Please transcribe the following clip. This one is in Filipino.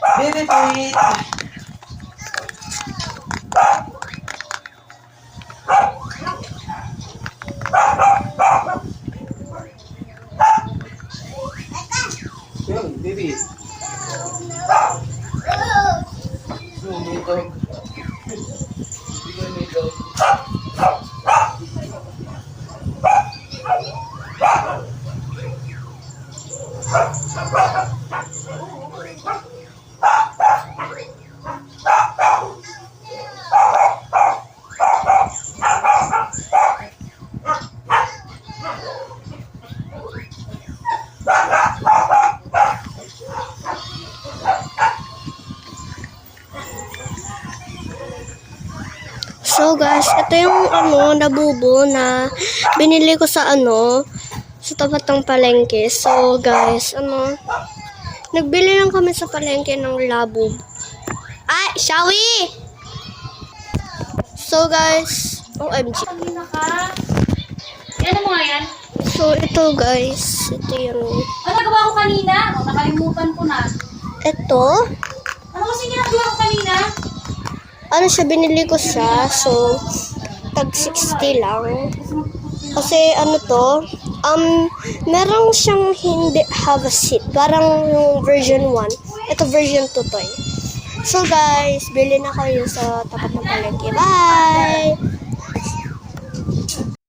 Baby, wait. Yun, baby. Oh, may dog. Bigyan may dog. So guys, ito yung labubo na binili ko sa sa tapat ng palengke. So guys, nagbili lang kami sa palengke ng labubo. Ay, Shawi! So guys, OMG. Ano mo nga yan? So ito guys, ito yung Ano nagawa ko kanina? O, nakalimutan ko na. ito. Ano kasi ginagawa ko kanina? Siya, binili ko siya. So, tag 60 lang. Kasi meron siyang hindi have a seat. Parang yung version 1. Ito version 2 to eh. So guys, bili na kayo sa tapat ng palengke. Bye!